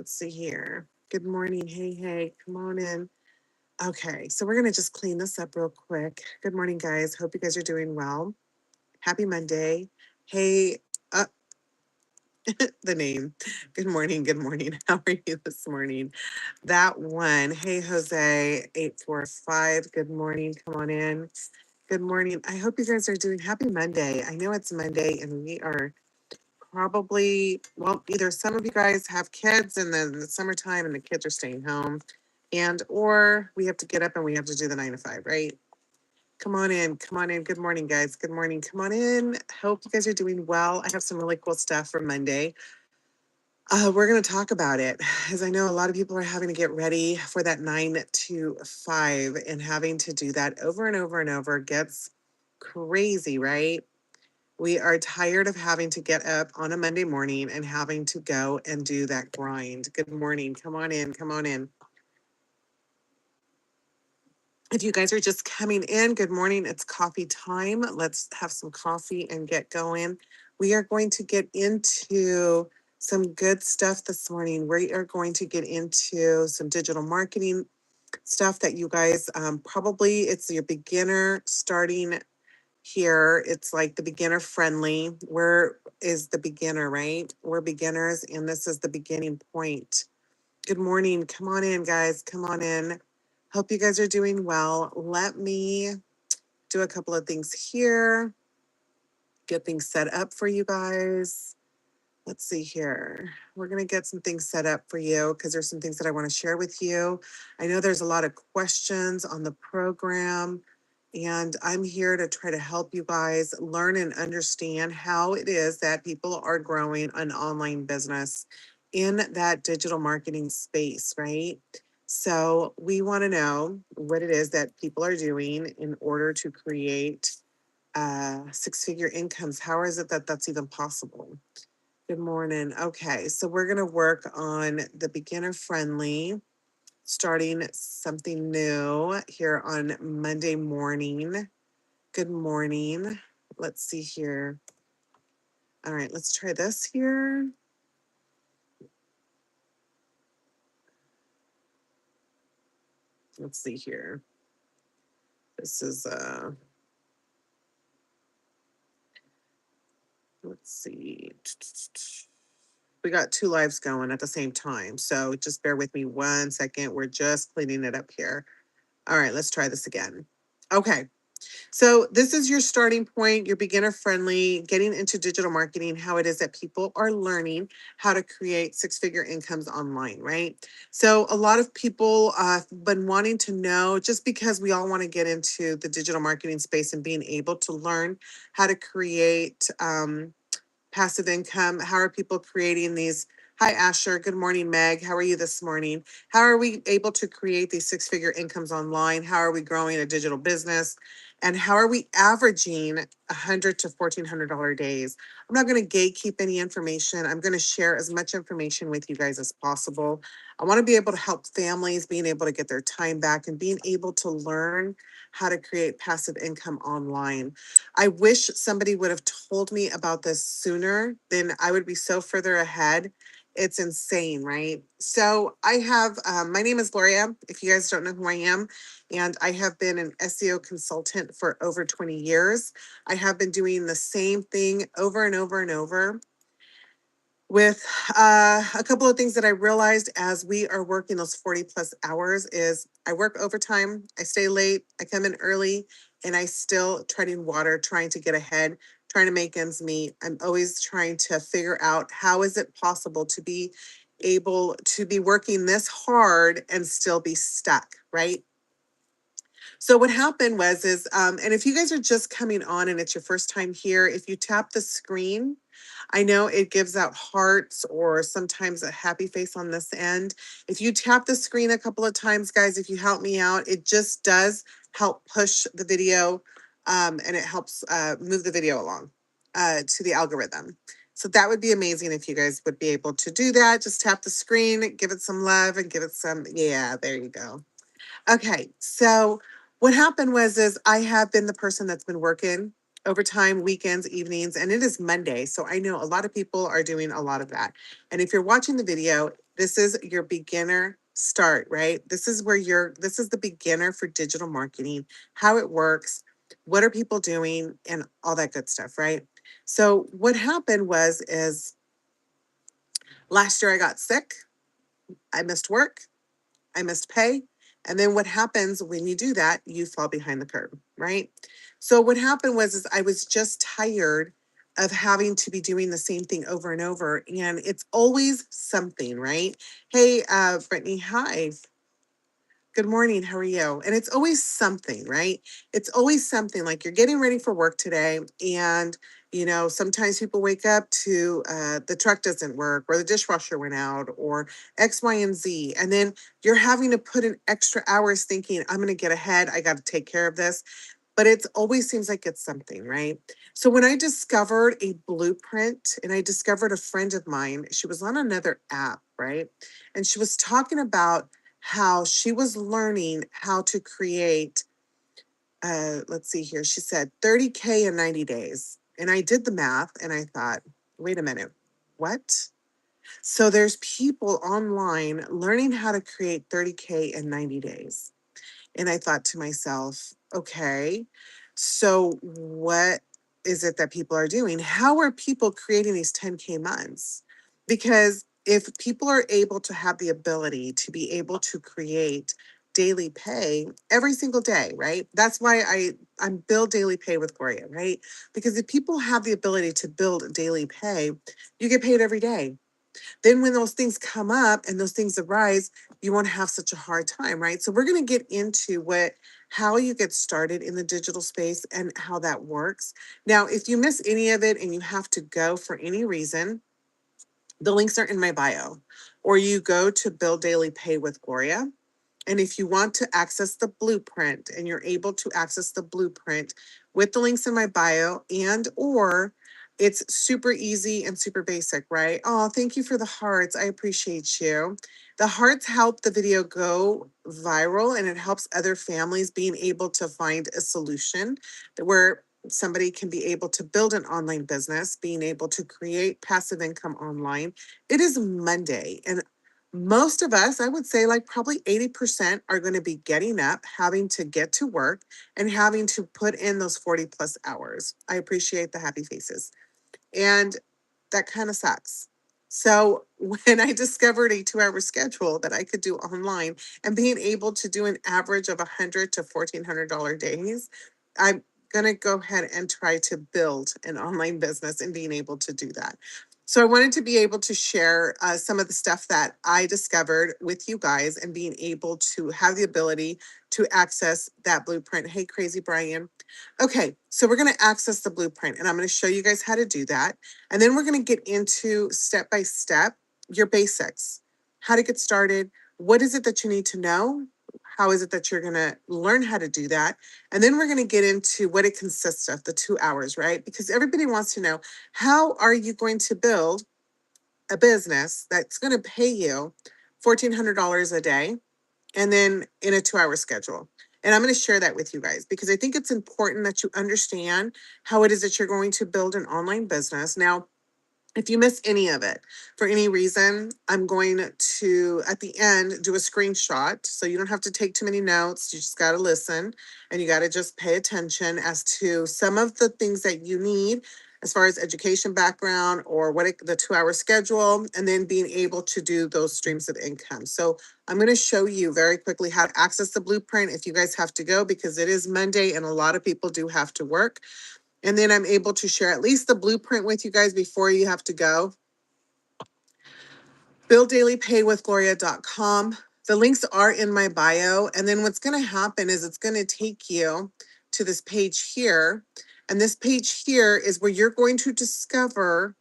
Let's see here. Good morning. Hey, hey, come on in. Okay, so we're going to just clean this up real quick. Good morning, guys. Hope you guys are doing well. Happy Monday. Hey, uh, the name. Good morning. Good morning. How are you this morning? That one. Hey, Jose, 845. Good morning. Come on in. Good morning. I hope you guys are doing happy Monday. I know it's Monday and we are probably, well, either some of you guys have kids and then the summertime and the kids are staying home, and or we have to get up and we have to do the 9 to 5, right? Come on in, come on in. Good morning, guys. Good morning. Come on in. Hope you guys are doing well. I have some really cool stuff for Monday. We're going to talk about it, as I know a lot of people are having to get ready for that 9 to 5, and having to do that over and over and over gets crazy, right? We are tired of having to get up on a Monday morning and having to go and do that grind. Good morning. Come on in. Come on in. If you guys are just coming in, good morning. It's coffee time. Let's have some coffee and get going. We are going to get into some good stuff this morning. We are going to get into some digital marketing stuff that you guys probably, it's your beginner starting here. It's like the beginner friendly. Where is the beginner, right? We're beginners and this is the beginning point. Good morning. Come on in, guys. Come on in. Hope you guys are doing well. Let me do a couple of things here, get things set up for you guys. Let's see here. We're going to get some things set up for you because there's some things that I want to share with you. I know there's a lot of questions on the program, and I'm here to try to help you guys learn and understand how it is that people are growing an online business in that digital marketing space, right? So we want to know what it is that people are doing in order to create six-figure incomes. How is it that that's even possible? Good morning. Okay, so we're going to work on the beginner friendly, starting something new here on Monday morning. Good morning. Let's see here. All right, let's try this here. Let's see here. This is let's see. We got two lives going at the same time. So just bear with me 1 second. We're just cleaning it up here. All right, let's try this again. Okay. So this is your starting point, your beginner friendly, getting into digital marketing, how it is that people are learning how to create six-figure incomes online, right? So a lot of people have been wanting to know, just because we all want to get into the digital marketing space and being able to learn how to create passive income. How are people creating these? Hi, Asher. Good morning, Meg. How are you this morning? How are we able to create these six-figure incomes online? How are we growing a digital business? And how are we averaging $100 to $1,400 days? I'm not going to gatekeep any information. I'm going to share as much information with you guys as possible. I want to be able to help families being able to get their time back and being able to learn how to create passive income online. I wish somebody would have told me about this sooner, then I would be so further ahead. It's insane, right? So I have, my name is Gloria, if you guys don't know who I am, and I have been an SEO consultant for over 20 years. I have been doing the same thing over and over and over, with a couple of things that I realized as we are working those 40 plus hours is I work overtime, I stay late, I come in early, and I still treading water, trying to get ahead, trying to make ends meet. I'm always trying to figure out how is it possible to be able to be working this hard and still be stuck, right? So what happened was and if you guys are just coming on and it's your first time here, if you tap the screen, I know it gives out hearts or sometimes a happy face on this end. If you tap the screen a couple of times, guys, if you help me out, it just does help push the video, and it helps move the video along to the algorithm. So that would be amazing if you guys would be able to do that. Just tap the screen, give it some love and give it some, yeah, there you go. Okay, so what happened is I have been the person that's been working overtime, weekends, evenings, and it is Monday. So I know a lot of people are doing a lot of that. And if you're watching the video, This is your beginner start, right? This is where this is the beginner for digital marketing, how it works, what are people doing, and all that good stuff, right? So what happened is last year I got sick, I missed work, I missed pay. And then what happens when you do that, you fall behind the curve, right? So what happened is I was just tired of having to be doing the same thing over and over. And it's always something, right? Hey, Brittany, hi. Good morning. How are you? And it's always something, right? It's always something like you're getting ready for work today. And, sometimes people wake up to the truck doesn't work or the dishwasher went out or X, Y, and Z. And then you're having to put in extra hours thinking, I'm going to get ahead. I got to take care of this, but it always seems like it's something, right? So when I discovered a blueprint and I discovered a friend of mine, she was on another app, right? And she was talking about how she was learning how to create, let's see here, she said 30K in 90 days. And I did the math and I thought, wait a minute, what? So there's people online learning how to create 30K in 90 days. And I thought to myself, okay, so what is it that people are doing? How are people creating these 10K months? Because if people are able to have the ability to be able to create daily pay every single day, right? That's why I'm build daily pay with Gloria, right? Because if people have the ability to build daily pay, you get paid every day. Then when those things come up and those things arise, you won't have such a hard time, right? So we're going to get into how you get started in the digital space and how that works. Now, if you miss any of it and you have to go for any reason, the links are in my bio, or you go to Build Daily Pay with Gloria. And if you want to access the blueprint and you're able to access the blueprint with the links in my bio and or it's super easy and super basic, right? Oh, thank you for the hearts. I appreciate you. The hearts help the video go viral and it helps other families being able to find a solution where somebody can be able to build an online business, being able to create passive income online. It is Monday and most of us, I would say like probably 80% are going to be getting up, having to get to work and having to put in those 40 plus hours. I appreciate the happy faces. And that kind of sucks. So when I discovered a 2 hour schedule that I could do online and being able to do an average of $100 to $1,400 days, I'm going to go ahead and try to build an online business and being able to do that. So I wanted to be able to share some of the stuff that I discovered with you guys and being able to have the ability to access that blueprint. Hey, crazy Brian. Okay, so we're going to access the blueprint and I'm going to show you guys how to do that. And then we're going to get into step by step your basics, how to get started. What is it that you need to know? How is it that you're going to learn how to do that? And then we're going to get into what it consists of, the 2 hours, right? Because everybody wants to know, how are you going to build a business that's going to pay you $1,400 a day and then in a 2 hour schedule? And I'm going to share that with you guys because I think it's important that you understand how it is that you're going to build an online business. Now, if you miss any of it for any reason, I'm going to, at the end, do a screenshot. So you don't have to take too many notes. You just got to listen and you got to just pay attention as to some of the things that you need as far as education background or the 2 hour schedule, and then being able to do those streams of income. So I'm going to show you very quickly how to access the blueprint if you guys have to go because it is Monday and a lot of people do have to work. And then I'm able to share at least the blueprint with you guys before you have to go. BuildDailyPayWithGloria.com. The links are in my bio. And then what's going to happen is it's going to take you to this page here. And this page here is where you're going to discover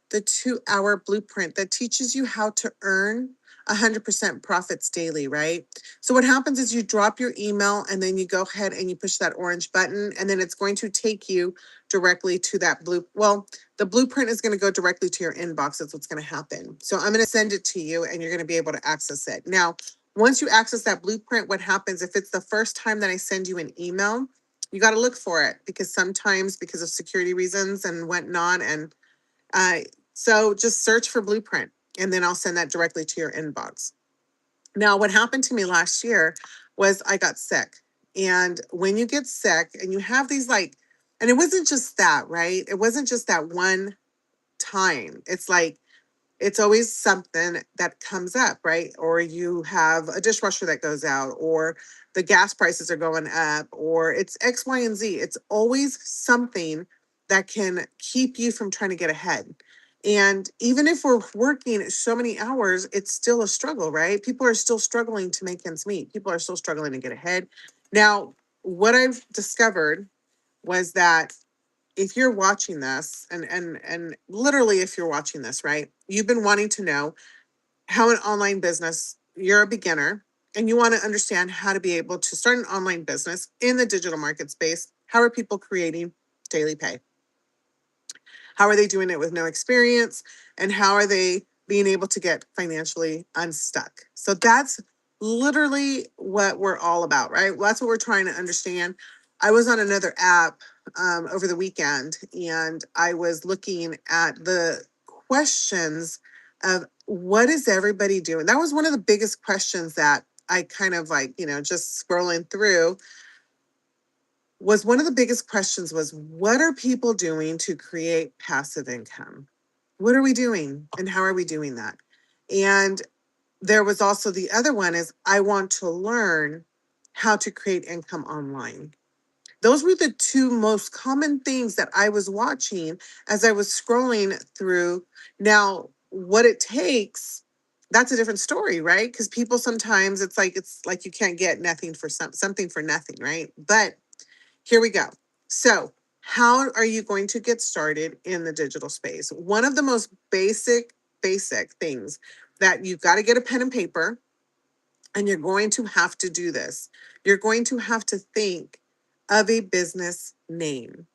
the 2 hour blueprint that teaches you how to earn 100% profits daily, right? So what happens is you drop your email and then you go ahead and you push that orange button and then it's going to take you directly to that the blueprint is going to go directly to your inbox. That's what's going to happen. So I'm going to send it to you and you're going to be able to access it. Now, once you access that blueprint, what happens if it's the first time that I send you an email, you got to look for it because sometimes because of security reasons and whatnot. And uh, so just search for blueprint and then I'll send that directly to your inbox. Now, what happened to me last year was I got sick. And when you get sick and you have these like, and it wasn't just that, right? It wasn't just that one time. It's like, it's always something that comes up, right? Or you have a dishwasher that goes out, or the gas prices are going up, or it's X, Y, and Z. It's always something that can keep you from trying to get ahead. And even if we're working so many hours, it's still a struggle, right? People are still struggling to make ends meet. People are still struggling to get ahead. Now, what I've discovered was that if you're watching this, and literally if you're watching this, right, you've been wanting to know how an online business, you're a beginner and you want to understand how to be able to start an online business in the digital market space. How are people creating daily pay? How are they doing it with no experience? And how are they being able to get financially unstuck? So that's literally what we're all about, right? Well, that's what we're trying to understand. I was on another app over the weekend, and I was looking at the questions of what is everybody doing? That was one of the biggest questions that I kind of like, just scrolling through, was one of the biggest questions was, what are people doing to create passive income? What are we doing and how are we doing that? And there was also the other one is, I want to learn how to create income online. Those were the two most common things that I was watching as I was scrolling through. Now, what it takes, that's a different story, right? Because people sometimes it's like you can't get nothing for something for nothing, right? But here we go. So, how are you going to get started in the digital space? One of the most basic things that you've got to get a pen and paper, and you're going to have to do this. You're going to have to think of a business name.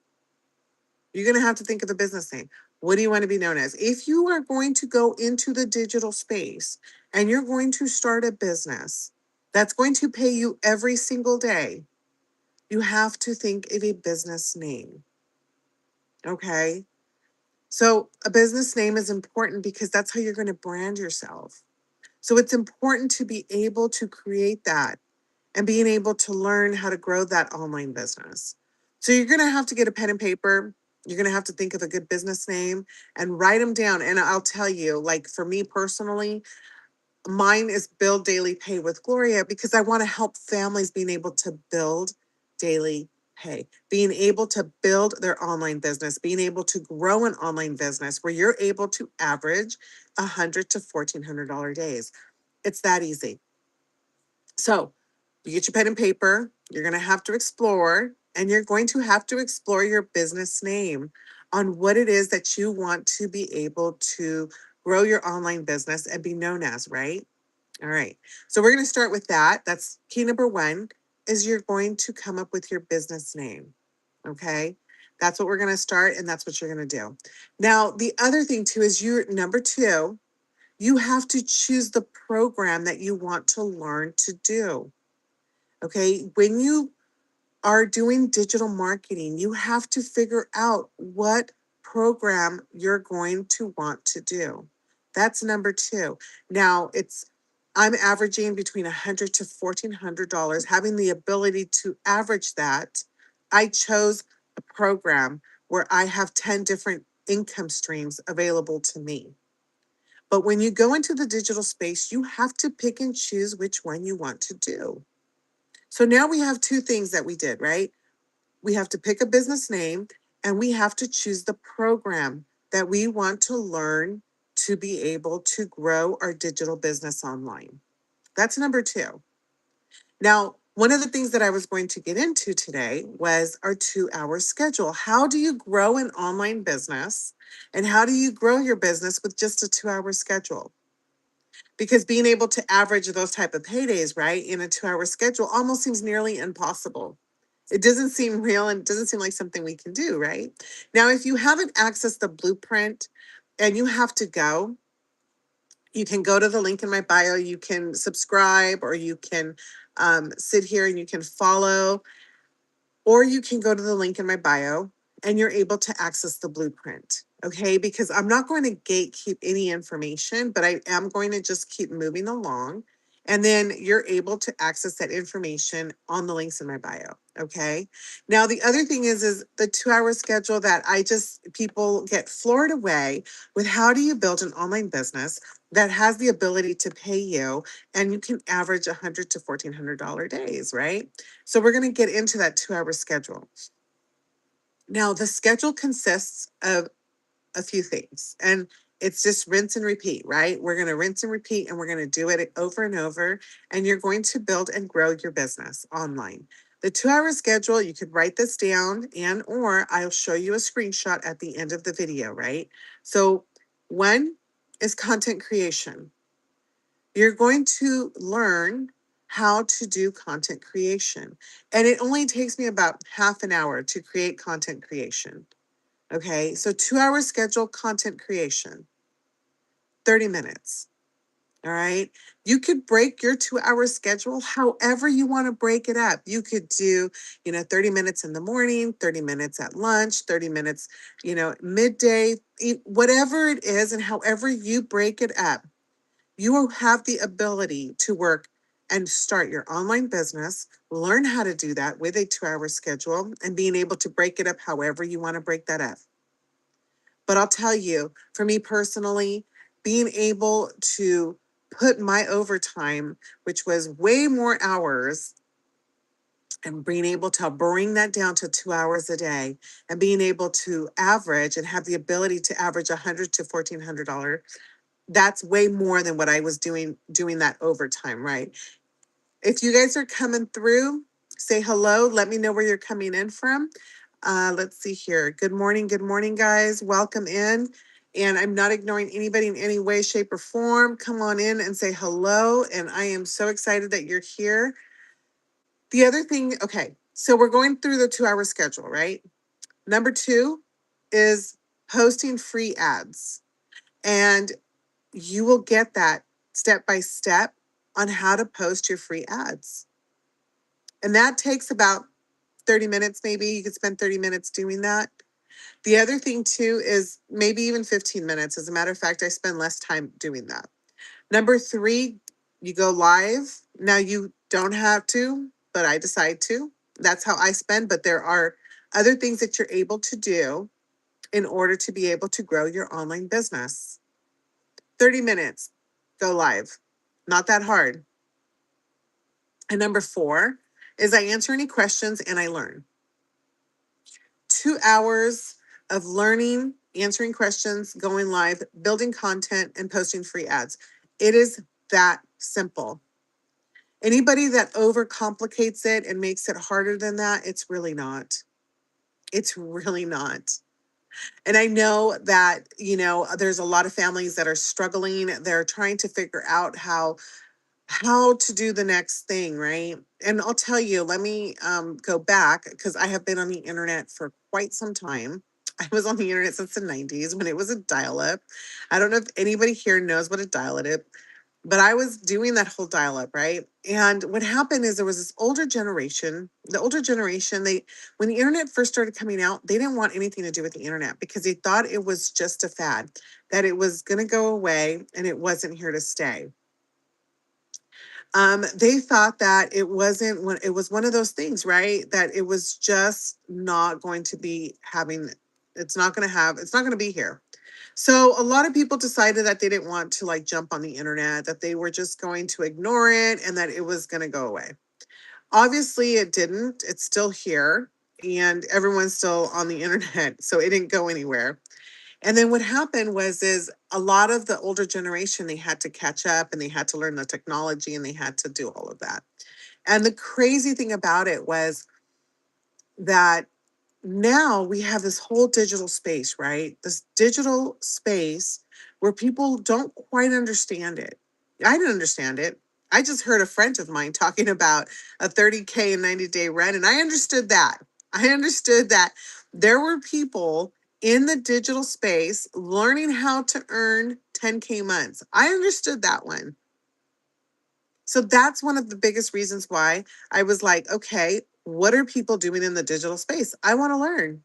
You're going to have to think of a business name. What do you want to be known as? If you are going to go into the digital space and you're going to start a business that's going to pay you every single day, you have to think of a business name. Okay. So a business name is important because that's how you're going to brand yourself. So it's important to be able to create that and being able to learn how to grow that online business. So you're going to have to get a pen and paper. You're going to have to think of a good business name and write them down. And I'll tell you, like for me personally, mine is Build Daily Pay with Gloria because I want to help families being able to build daily pay, being able to build their online business, being able to grow an online business where you're able to average $100 to $1,400 days. It's that easy. So you get your pen and paper, you're going to have to explore, and you're going to have to explore your business name on what it is that you want to be able to grow your online business and be known as, right? All right. So we're going to start with that. That's key number one is you're going to come up with your business name. Okay. That's what we're going to start and that's what you're going to do. Now, the other thing too is you're number two, you have to choose the program that you want to learn to do. Okay. When you are doing digital marketing, you have to figure out what program you're going to want to do. That's number two. Now I'm averaging between $100 to $1,400, having the ability to average that. I chose a program where I have 10 different income streams available to me. But when you go into the digital space, you have to pick and choose which one you want to do. So now we have two things that we did, right? We have to pick a business name and we have to choose the program that we want to learn to be able to grow our digital business online. That's number two. Now, one of the things that I was going to get into today was our 2 hour schedule. How do you grow an online business? And how do you grow your business with just a 2 hour schedule? Because being able to average those type of paydays, right, in a 2 hour schedule almost seems nearly impossible. It doesn't seem real and it doesn't seem like something we can do, right? Now, if you haven't accessed the blueprint and you have to go, you can go to the link in my bio. You can subscribe or you can sit here and you can follow, or you can go to the link in my bio and you're able to access the blueprint. Okay, because I'm not going to gatekeep any information, but I am going to just keep moving along. And then you're able to access that information on the links in my bio. Okay. Now, the other thing is the 2 hour schedule that people get floored away with. How do you build an online business that has the ability to pay you and you can average $100 to $1,400 days, right? So we're going to get into that 2 hour schedule. Now, the schedule consists of a few things. And it's just rinse and repeat, right? We're going to rinse and repeat and we're going to do it over and over. And you're going to build and grow your business online. The 2 hour schedule, you could write this down or I'll show you a screenshot at the end of the video, right? So one is content creation. You're going to learn how to do content creation. And it only takes me about half an hour to create content creation. Okay, so 2 hour schedule content creation, 30 minutes. All right. You could break your 2 hour schedule however you want to break it up. You could do, 30 minutes in the morning, 30 minutes at lunch, 30 minutes, midday, whatever it is, and however you break it up, you will have the ability to work and start your online business, learn how to do that with a 2 hour schedule and being able to break it up however you want to break that up. But I'll tell you, for me personally, being able to put my overtime, which was way more hours, and being able to bring that down to 2 hours a day and being able to average and have the ability to average $100 to $1,400, that's way more than what I was doing that overtime, right? If you guys are coming through, say hello. Let me know where you're coming in from. Let's see here. Good morning, guys. Welcome in. And I'm not ignoring anybody in any way, shape, or form. Come on in and say hello. And I am so excited that you're here. The other thing, okay, so we're going through the 2 hour schedule, right? Number two is posting free ads. And you will get that step by step on how to post your free ads. And that takes about 30 minutes, maybe. You could spend 30 minutes doing that. The other thing, too, is maybe even 15 minutes. As a matter of fact, I spend less time doing that. Number three, you go live. Now, you don't have to, but I decide to. That's how I spend. But there are other things that you're able to do in order to be able to grow your online business. 30 minutes, go live. Not that hard. And number four is I answer any questions and I learn. 2 hours of learning, answering questions, going live, building content, and posting free ads. It is that simple. Anybody that overcomplicates it and makes it harder than that, it's really not. It's really not. And I know that, there's a lot of families that are struggling. They're trying to figure out how to do the next thing, right? And I'll tell you, let me go back because I have been on the internet for quite some time. I was on the internet since the 90s when it was a dial-up. I don't know if anybody here knows what a dial-up is, but I was doing that whole dial-up, right? And what happened is there was this older generation. The older generation, when the internet first started coming out, they didn't want anything to do with the internet because they thought it was just a fad, that it was going to go away and it wasn't here to stay. They thought that it was one of those things, right? That it was just not going to be it's not going to be here. So a lot of people decided that they didn't want to like jump on the internet, that they were just going to ignore it and that it was going to go away. Obviously it didn't. It's still here and everyone's still on the internet. So it didn't go anywhere. And then what happened is a lot of the older generation, they had to catch up and they had to learn the technology and they had to do all of that. And the crazy thing about it was that now we have this whole digital space, right? This digital space where people don't quite understand it. I didn't understand it. I just heard a friend of mine talking about a 30K and 90-day rent, and I understood that. I understood that there were people in the digital space learning how to earn 10K months. I understood that one. So that's one of the biggest reasons why I was like, okay, what are people doing in the digital space? I want to learn.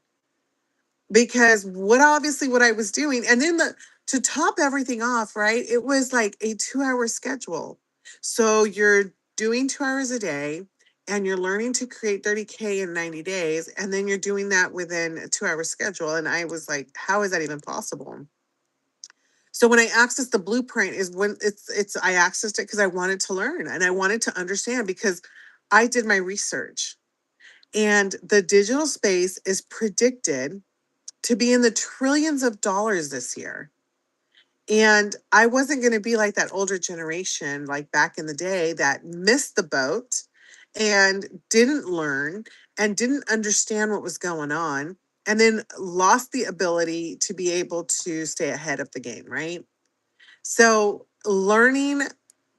because what I was doing, and then to top everything off, right? It was like a 2 hour schedule. So you're doing 2 hours a day and you're learning to create 30K in 90 days. And then you're doing that within a 2 hour schedule. And I was like, how is that even possible? So when I accessed the blueprint is when I accessed it because I wanted to learn and I wanted to understand because I did my research. And the digital space is predicted to be in the trillions of dollars this year. And I wasn't going to be like that older generation, like back in the day, that missed the boat and didn't learn and didn't understand what was going on, and then lost the ability to be able to stay ahead of the game, right? So, learning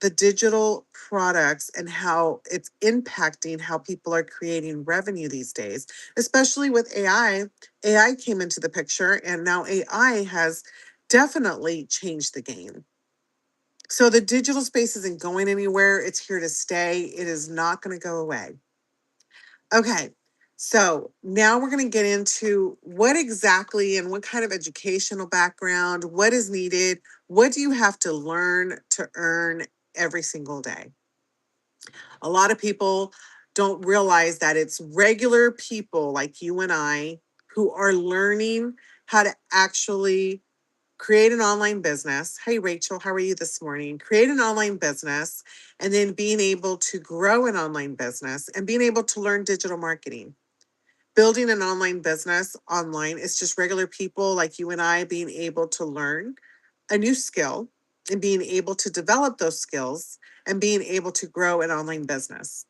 the digital products and how it's impacting how people are creating revenue these days, especially with AI. AI came into the picture, and now AI has definitely changed the game. So, the digital space isn't going anywhere, it's here to stay. It is not going to go away. Okay. So now we're going to get into what exactly and what kind of educational background, what is needed, what do you have to learn to earn every single day? A lot of people don't realize that it's regular people like you and I who are learning how to actually create an online business. Hey, Rachel, how are you this morning? Create an online business and then being able to grow an online business and being able to learn digital marketing. Building an online business online is just regular people like you and I being able to learn a new skill and being able to develop those skills and being able to grow an online business.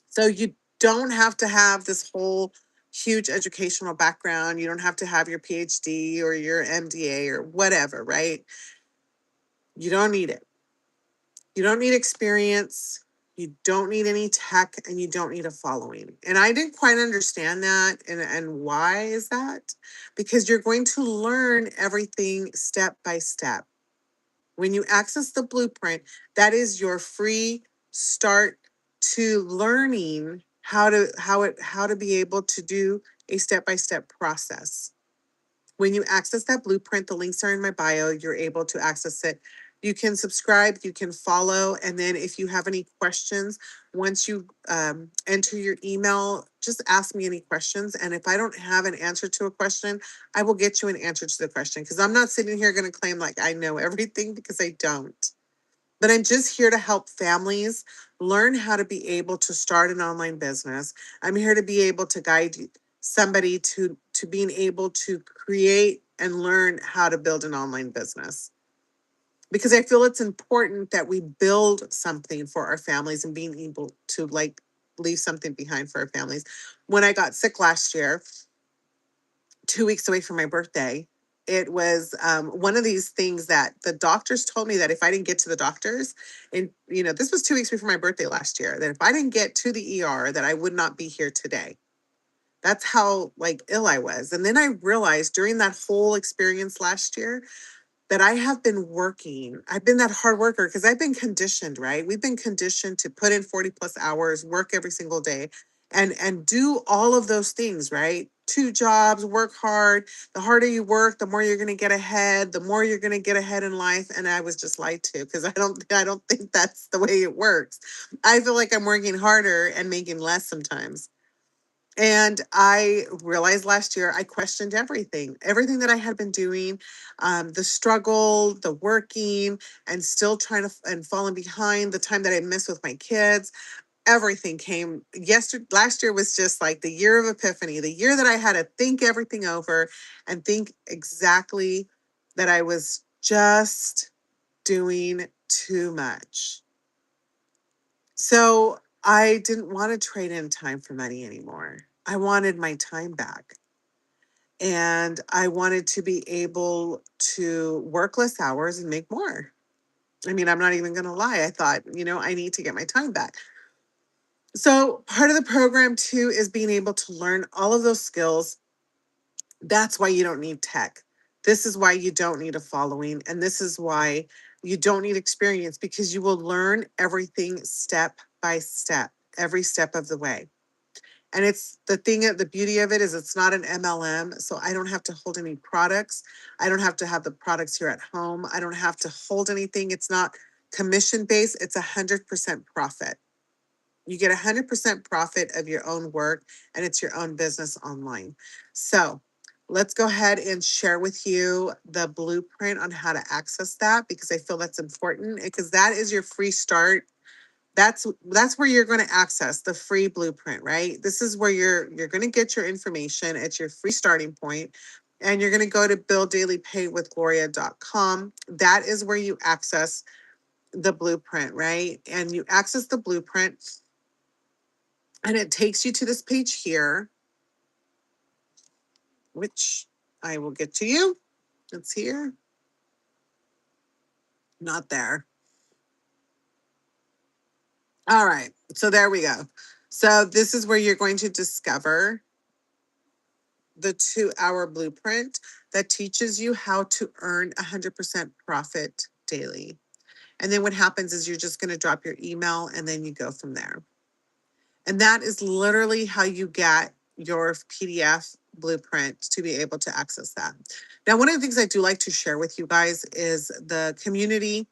So you don't have to have this whole huge educational background. You don't have to have your PhD or your MDA or whatever, right? You don't need it. You don't need experience. You don't need any tech and you don't need a following. And I didn't quite understand that. And why is that? Because you're going to learn everything step by step. When you access the blueprint, that is your free start to learning how to be able to do a step by step process. When you access that blueprint, the links are in my bio. You're able to access it. You can subscribe, you can follow. And then if you have any questions, once you enter your email, just ask me any questions. And if I don't have an answer to a question, I will get you an answer to the question because I'm not sitting here going to claim like I know everything because I don't. But I'm just here to help families learn how to be able to start an online business. I'm here to be able to guide somebody to being able to create and learn how to build an online business. Because I feel it's important that we build something for our families and being able to like leave something behind for our families. When I got sick last year, 2 weeks away from my birthday, it was one of these things that the doctors told me that if I didn't get to the doctors, and this was 2 weeks before my birthday last year, that if I didn't get to the ER, that I would not be here today. That's how like ill I was. And then I realized during that whole experience last year that I have been working. I've been that hard worker because I've been conditioned, right? We've been conditioned to put in 40 plus hours, work every single day, and do all of those things, right? 2 jobs, work hard. The harder you work, the more you're going to get ahead, the more you're going to get ahead in life. And I was just lied to because I don't think that's the way it works. I feel like I'm working harder and making less sometimes. And I realized last year I questioned everything that I had been doing, the struggle, the working, and still trying to and falling behind, the time that I missed with my kids. Everything came yesterday. Last year was just like the year of epiphany, the year that I had to think everything over and think exactly that I was just doing too much. So I didn't want to trade in time for money anymore. I wanted my time back. And I wanted to be able to work less hours and make more. I mean, I'm not even going to lie. I thought, I need to get my time back. So part of the program too is being able to learn all of those skills. That's why you don't need tech. This is why you don't need a following. And this is why you don't need experience because you will learn everything step by step, every step of the way. And it's the beauty of it is it's not an MLM. So I don't have to hold any products. I don't have to have the products here at home. I don't have to hold anything. It's not commission based. It's 100% profit. You get 100% profit of your own work, and it's your own business online. So let's go ahead and share with you the blueprint on how to access that, because I feel that's important, because that is your free start. That's where you're going to access the free blueprint, right? This is where you're going to get your information. It's your free starting point. And you're going to go to builddailypaywithgloria.com. That is where you access the blueprint, right? And you access the blueprint, and it takes you to this page here, which I will get to you. It's here. Not there. All right. So there we go. So this is where you're going to discover the 2-hour blueprint that teaches you how to earn 100% profit daily. And then what happens is you're just going to drop your email, and then you go from there. And that is literally how you get your PDF blueprint to be able to access that. Now, one of the things I do like to share with you guys is the community.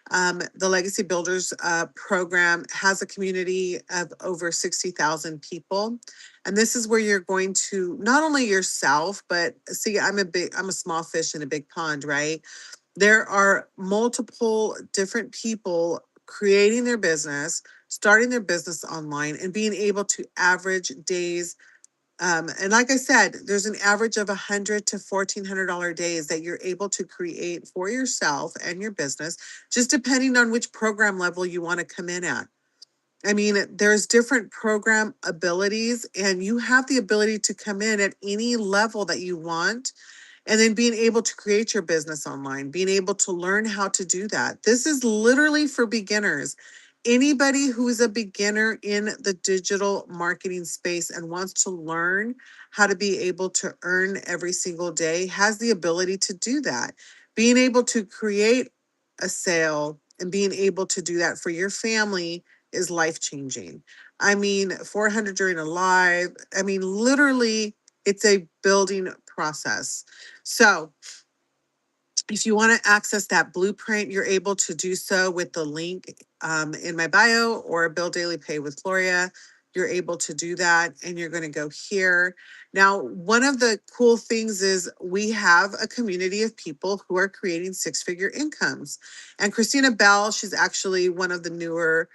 The Legacy Builders program has a community of over 60,000 people. And this is where you're going to not only yourself, but see, I'm a small fish in a big pond, right? There are multiple different people creating their business, starting their business online, and being able to average days. And like I said, there's an average of $100 to $1,400 days that you're able to create for yourself and your business, just depending on which program level you want to come in at. I mean, there's different program abilities, and you have the ability to come in at any level that you want, and then being able to create your business online, being able to learn how to do that. This is literally for beginners. Anybody who is a beginner in the digital marketing space and wants to learn how to be able to earn every single day has the ability to do that. Being able to create a sale and being able to do that for your family is life changing. I mean, 400 during a live, I mean, literally, it's a building process. So if you want to access that blueprint, you're able to do so with the link in my bio or Build Daily Pay with Gloria. You're able to do that, and you're going to go here. Now, one of the cool things is we have a community of people who are creating 6-figure incomes. And Christina Bell, she's actually one of the newer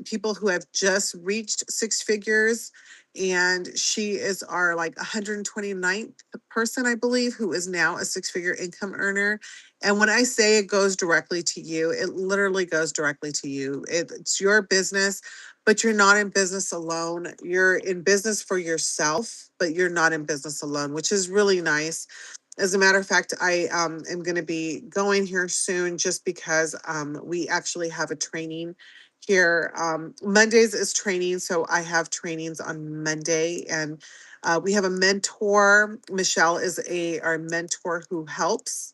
people who have just reached 6 figures. And she is our like 129th person, I believe, who is now a 6-figure income earner. And when I say it goes directly to you, it literally goes directly to you. It's your business, but you're not in business alone. You're in business for yourself, but you're not in business alone, which is really nice. As a matter of fact, I am going to be going here soon, just because we actually have a training here. Mondays is training, so I have trainings on Monday, and we have a mentor. Michelle is our mentor who helps.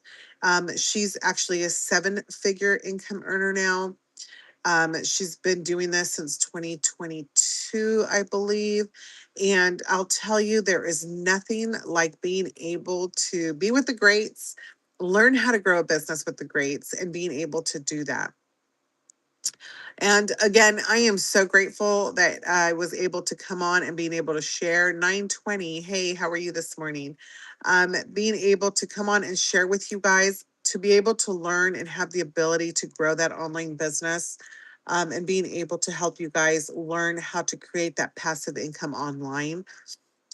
She's actually a 7-figure income earner now. She's been doing this since 2022, I believe. And I'll tell you, there is nothing like being able to be with the greats, learn how to grow a business with the greats, and being able to do that. And again, I am so grateful that I was able to come on and being able to share 920. Hey, how are you this morning? Being able to come on and share with you guys, to be able to learn and have the ability to grow that online business, and being able to help you guys learn how to create that passive income online.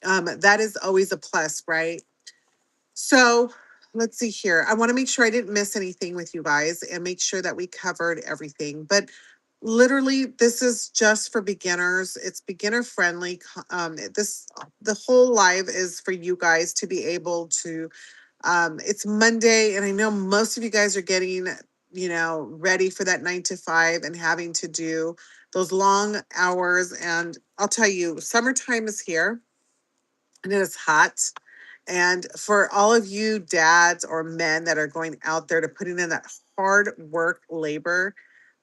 That is always a plus, right? So let's see here. I want to make sure I didn't miss anything with you guys and make sure that we covered everything. But literally, this is just for beginners. It's beginner friendly. The whole live is for you guys to be able to. It's Monday, and I know most of you guys are getting, ready for that 9 to 5 and having to do those long hours. And I'll tell you, summertime is here, and it is hot. And for all of you dads or men that are going out there to putting in that hard work labor,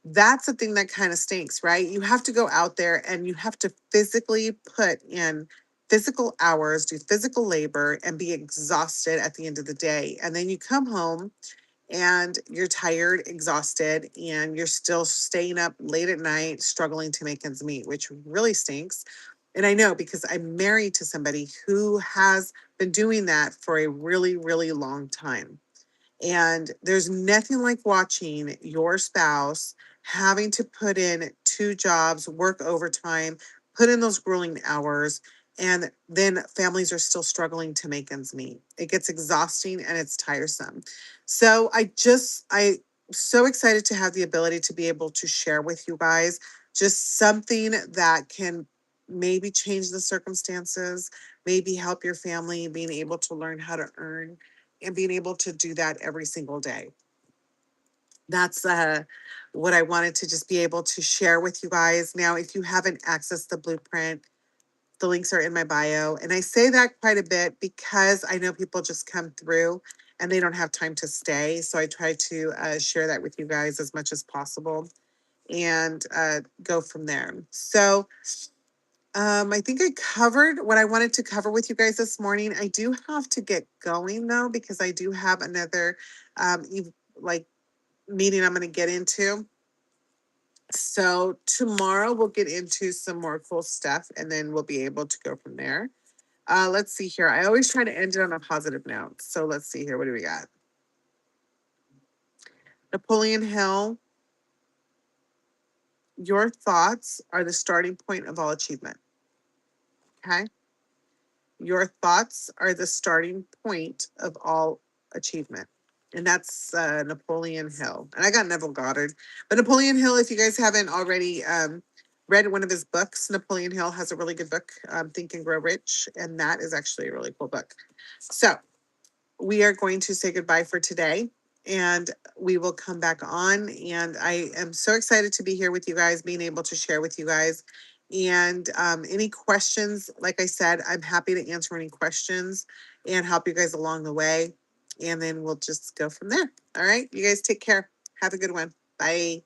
That's the thing that kind of stinks, right? You have to go out there and you have to physically put in physical hours, do physical labor, and be exhausted at the end of the day. And then you come home and you're tired, exhausted, and you're still staying up late at night, struggling to make ends meet, which really stinks. And I know because I'm married to somebody who has been doing that for a really, really long time. And there's nothing like watching your spouse having to put in two jobs, work overtime, put in those grueling hours, and then families are still struggling to make ends meet. It gets exhausting and it's tiresome. So I so excited to have the ability to be able to share with you guys just something that can maybe change the circumstances, maybe help your family being able to learn how to earn and being able to do that every single day. That's what I wanted to just be able to share with you guys. Now, if you haven't accessed the blueprint, the links are in my bio. And I say that quite a bit because I know people just come through and they don't have time to stay. So I try to share that with you guys as much as possible and go from there. So I think I covered what I wanted to cover with you guys this morning. I do have to get going though, because I do have another like meeting I'm going to get into. So tomorrow we'll get into some more cool stuff and then we'll be able to go from there. Let's see here. I always try to end it on a positive note. So let's see here. What do we got? Napoleon Hill, your thoughts are the starting point of all achievement. Okay. Your thoughts are the starting point of all achievement. And that's Napoleon Hill. And I got Neville Goddard. But Napoleon Hill, if you guys haven't already read one of his books, Napoleon Hill has a really good book, Think and Grow Rich. And that is actually a really cool book. So we are going to say goodbye for today and we will come back on. And I am so excited to be here with you guys, being able to share with you guys. And any questions, like I said, I'm happy to answer any questions and help you guys along the way. And then we'll just go from there. All right. You guys take care. Have a good one. Bye.